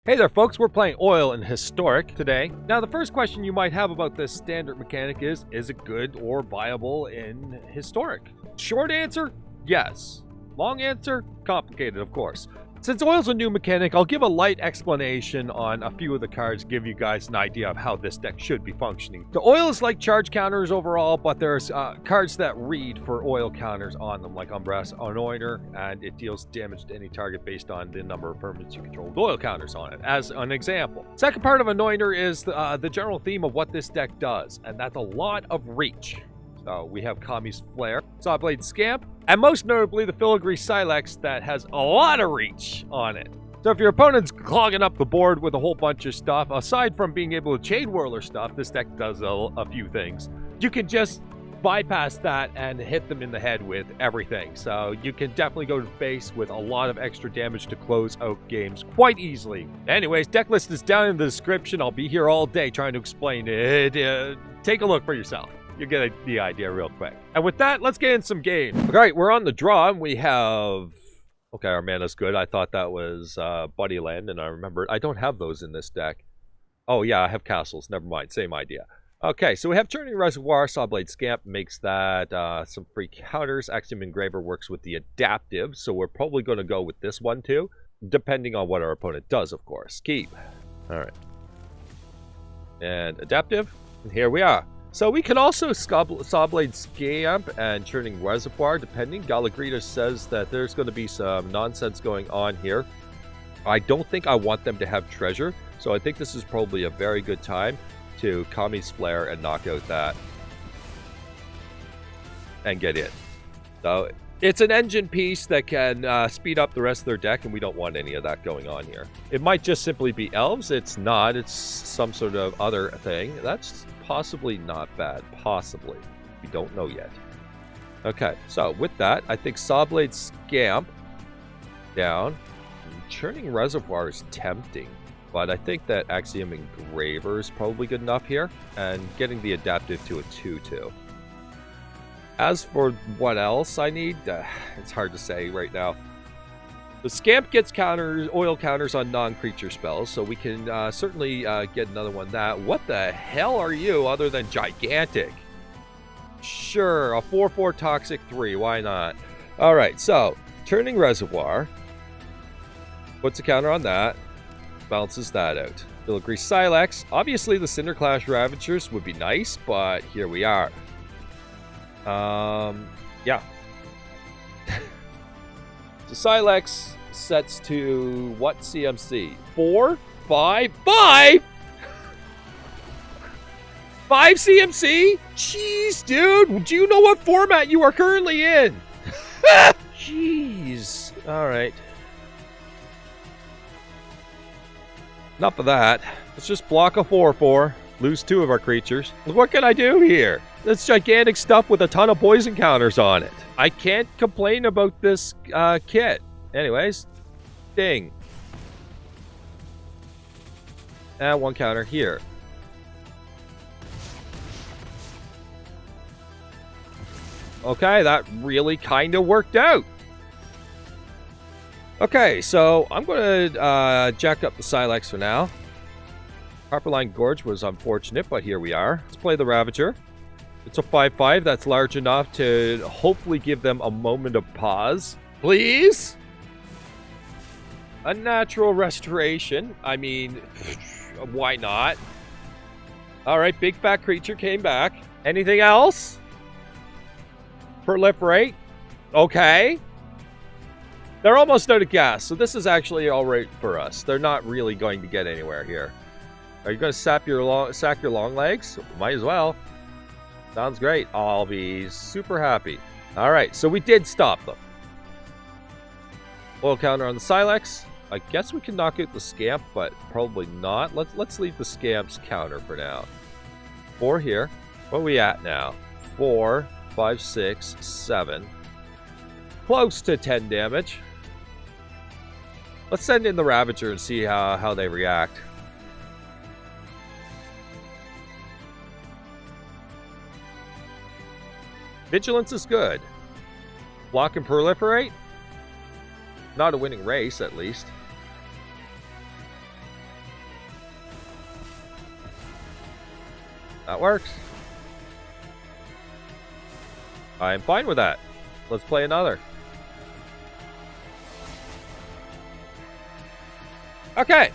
Hey there folks, we're playing Oil and Historic today. Now the first question you might have about this standard mechanic is it good or viable in Historic? Short answer, yes. Long answer, complicated of course. Since Oil's a new mechanic, I'll give a light explanation on a few of the cards, give you guys an idea of how this deck should be functioning. The Oil is like charge counters overall, but there's cards that read for Oil counters on them, like Urabrask, Anointer, and it deals damage to any target based on the number of permanents you control with Oil counters on it, as an example. Second part of Anointer is the general theme of what this deck does, and that's a lot of reach. So we have Kami's Flare, Sawblade Scamp, and most notably the Filigree Sylex that has a lot of reach on it. So if your opponent's clogging up the board with a whole bunch of stuff, aside from being able to Chain Whirler stuff, this deck does a few things. You can just bypass that and hit them in the head with everything. So you can definitely go to base with a lot of extra damage to close out games quite easily. Anyways, deck list is down in the description. I'll be here all day trying to explain it. Take a look for yourself. You get the idea real quick. And with that, let's get in some games. All right, we're on the draw, and we have... Okay, our mana's good. I thought that was Buddyland, and I remember I don't have those in this deck. Oh, yeah, I have castles. Never mind. Same idea. Okay, so we have Churning Reservoir. Sawblade Scamp makes that some free counters. Axiom Engraver works with the adaptive, so we're probably going to go with this one, too. Depending on what our opponent does, of course. Keep. All right. And adaptive. And here we are. So we can also Sawblade Scamp and Churning Reservoir, depending. Galagrita says that there's going to be some nonsense going on here. I don't think I want them to have treasure, so I think this is probably a very good time to Kami's Flare and knock out that. And get in. So it's an engine piece that can speed up the rest of their deck, and we don't want any of that going on here. It might just simply be elves. It's not. It's some sort of other thing. That's possibly not bad. Possibly. We don't know yet. Okay, so with that, I think Sawblade Scamp down. Churning Reservoir is tempting, but I think that Axiom Engraver is probably good enough here, and getting the adaptive to a 2/2. As for what else I need, it's hard to say right now. The Scamp gets oil counters on non-creature spells, so we can certainly get another one that. What the hell are you other than gigantic? Sure, a 4/4 Toxic 3, why not? Alright, so, Churning Reservoir. Puts a counter on that. Balances that out. Filigree Sylex. Obviously the Cinderslash Ravagers would be nice, but here we are. Yeah. So Sylex sets to what CMC? 4? 5? 5? 5 CMC? Jeez, dude. Do you know what format you are currently in? Jeez. Alright. Enough of that. Let's just block a 4/4. Lose 2 of our creatures. What can I do here? That's gigantic stuff with a ton of poison counters on it. I can't complain about this kit. Anyways, ding. And 1 counter here. Okay, that really kind of worked out. Okay, so I'm going to jack up the Sylex for now. Copperline Gorge was unfortunate, but here we are. Let's play the Ravager. It's a 5/5 that's large enough to hopefully give them a moment of pause. Please? A natural restoration. I mean, why not? Alright, big fat creature came back. Anything else? Proliferate. Okay. They're almost out of gas, so this is actually alright for us. They're not really going to get anywhere here. Are you going to sack your long legs? Might as well. Sounds great. I'll be super happy. Alright, so we did stop them. Oil counter on the Sylex. I guess we can knock out the Scamp, but probably not. Let's leave the Scamp's counter for now. 4 here. What are we at now? 4, 5, 6, 7. Close to 10 damage. Let's send in the Ravager and see how they react. Vigilance is good. Block and proliferate? Not a winning race, at least. That works. I'm fine with that. Let's play another. Okay.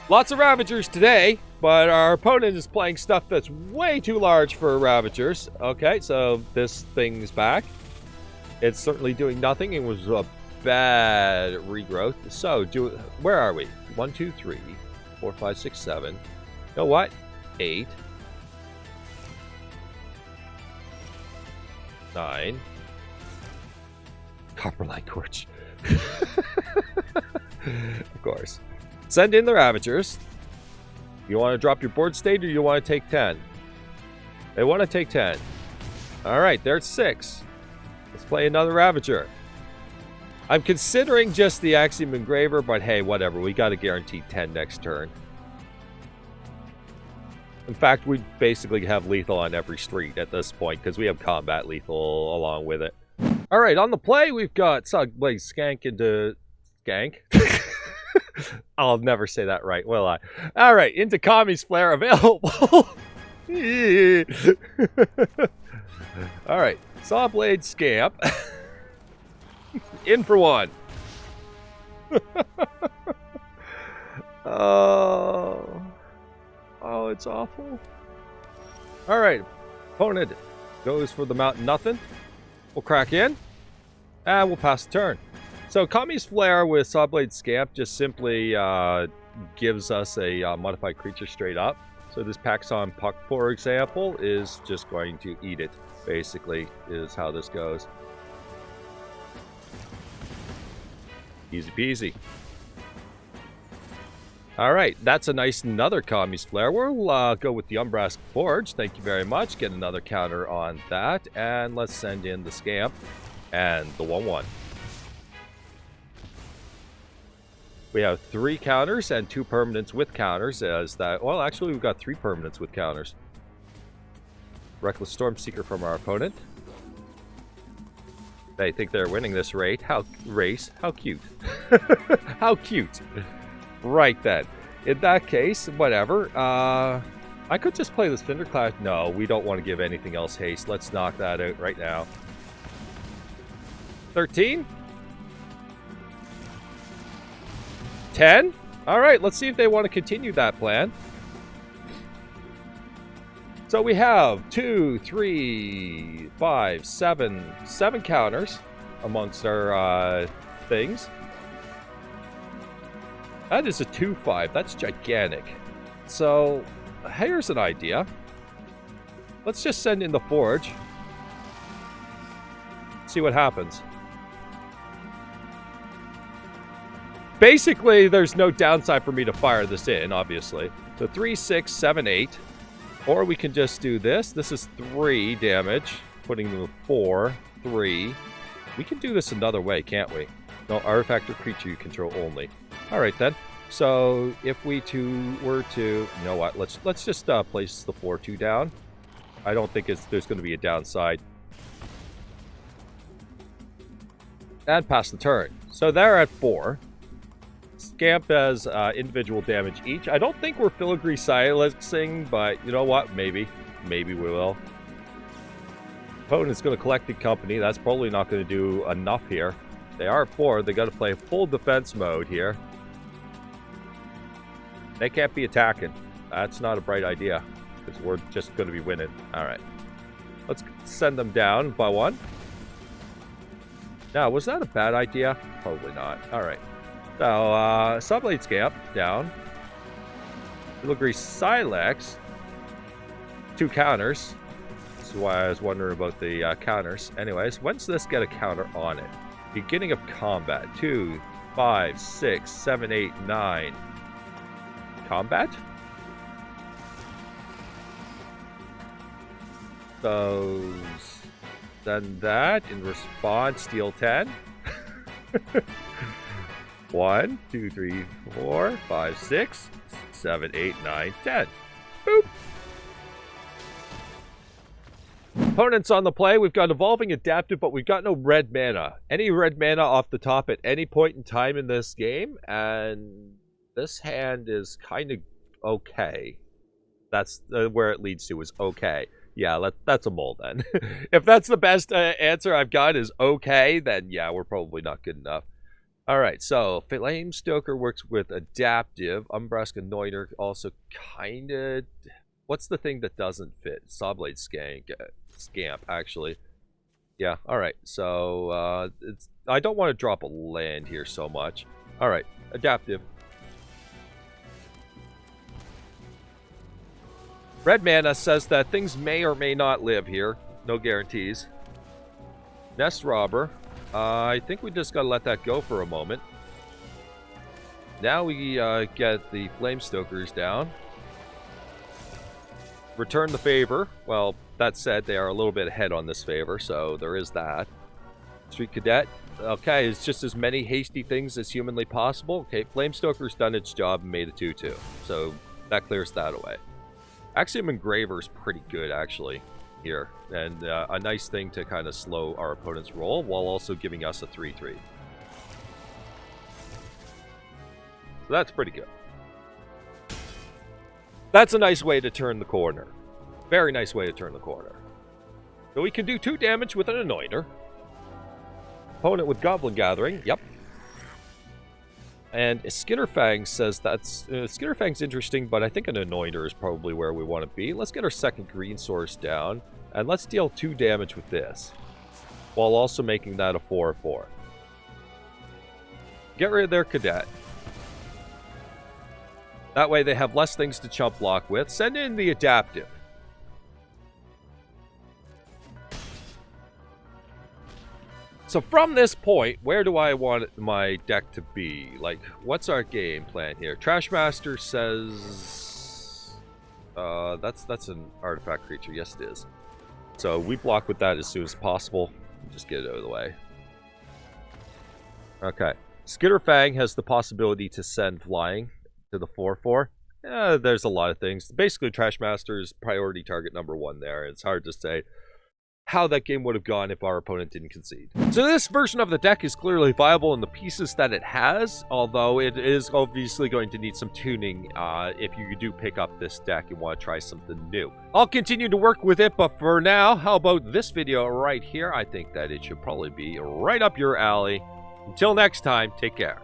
Lots of Ravagers today, but our opponent is playing stuff that's way too large for Ravagers. Okay, so this thing's back. It's certainly doing nothing. It was a bad regrowth. So, where are we? 1, 2, 3, 4, 5, 6, 7. You know what? 8. 9. Copperline Gorge. Of course. Send in the Ravagers. You want to drop your board state or you want to take 10? They want to take 10. Alright, there's 6. Let's play another Ravager. I'm considering just the Axiom Engraver, but hey, whatever. We got to guarantee 10 next turn. In fact, we basically have lethal on every street at this point because we have combat lethal along with it. Alright, on the play, we've got Sunblade Skank into... Skank? I'll never say that right, will I? Alright, into Kami's Flare available. Alright, Sawblade Scamp. In for 1. Oh, it's awful. Alright, opponent goes for the Mountain Nothing. We'll crack in, and we'll pass the turn. So Kami's Flare with Sawblade Scamp just simply gives us a modified creature straight up. So this Paxson Puck, for example, is just going to eat it, basically, is how this goes. Easy peasy. Alright, that's a nice another Kami's Flare. We'll go with the Urabrask Forge. Thank you very much. Get another counter on that. And let's send in the Scamp and the 1/1. We have 3 counters and 2 permanents with counters. As that, well, actually, we've got 3 permanents with counters. Reckless Stormseeker from our opponent. They think they're winning this race. How cute. How cute. Right then. In that case, whatever. I could just play this Thunderclap. No, we don't want to give anything else haste. Let's knock that out right now. 13? 10? Alright, let's see if they want to continue that plan. So we have 2, 3, 5, 7 counters amongst our things. That is a 2/5. That's gigantic. So here's an idea. Let's just send in the Forge. See what happens. Basically, there's no downside for me to fire this in, obviously. So 3, 6, 7, 8. Or we can just do this. This is 3 damage. Putting them 4, 3. We can do this another way, can't we? No, artifact or creature you control only. Alright then. So, if we were to... You know what? Let's just place the 4-2 down. I don't think there's going to be a downside. And pass the turn. So they're at 4. Scamp has individual damage each. I don't think we're Filigree Sylexing, but you know what? Maybe. Maybe we will. Opponent's going to collect the company. That's probably not going to do enough here. They are at 4. They got to play full defense mode here. They can't be attacking. That's not a bright idea, because we're just going to be winning. Alright. Let's send them down by 1. Now, was that a bad idea? Probably not. Alright. So, Sawblade Scamp, down. Filigree Sylex. 2 counters. This is why I was wondering about the counters. Anyways, when's this get a counter on it? Beginning of combat. 2, 5, 6, 7, 8, 9. Combat? So, then that, in response, steal 10. 1, 2, 3, 4, 5, 6, 7, 8, 9, 10. Boop. Opponents on the play. We've got Evolving Adaptive, but we've got no red mana. Any red mana off the top at any point in time in this game, and this hand is kind of okay. That's where it leads to is okay. Yeah, that's a mole then. If that's the best answer I've got is okay, then yeah, we're probably not good enough. All right, so Flamestoker works with Adaptive. Urabrask Anointer also kind of... What's the thing that doesn't fit? Sawblade Scamp, actually. Yeah, all right. So I don't want to drop a land here so much. All right, Adaptive. Red Mana says that things may or may not live here. No guarantees. Nest Robber. I think we just got to let that go for a moment. Now we get the Flamestokers down. Return the favor. Well, that said, they are a little bit ahead on this favor, so there is that. Street Cadet. Okay, it's just as many hasty things as humanly possible. Okay, Flamestoker's done its job and made a 2-2. So that clears that away. Axiom Engraver's pretty good, actually, here. And a nice thing to kind of slow our opponent's roll while also giving us a 3-3. So that's pretty good. That's a nice way to turn the corner. Very nice way to turn the corner. So we can do 2 damage with an Anointer. Opponent with Goblin Gathering. Yep. And Skitterfang says that's... Skitterfang's interesting, but I think an Anointer is probably where we want to be. Let's get our second green source down. And let's deal 2 damage with this. While also making that a 4/4. Get rid of their Cadet. That way they have less things to chump block with. Send in the Adaptive. So from this point, where do I want my deck to be? Like, what's our game plan here? Trashmaster says... that's an artifact creature. Yes, it is. So we block with that as soon as possible. Just get it out of the way. Okay. Skitterfang has the possibility to send flying to the 4/4. There's a lot of things. Basically, Trashmaster's priority target number 1 there. It's hard to say how that game would have gone if our opponent didn't concede. So this version of the deck is clearly viable in the pieces that it has, although it is obviously going to need some tuning if you do pick up this deck and want to try something new. I'll continue to work with it, but for now, how about this video right here? I think that it should probably be right up your alley. Until next time, take care.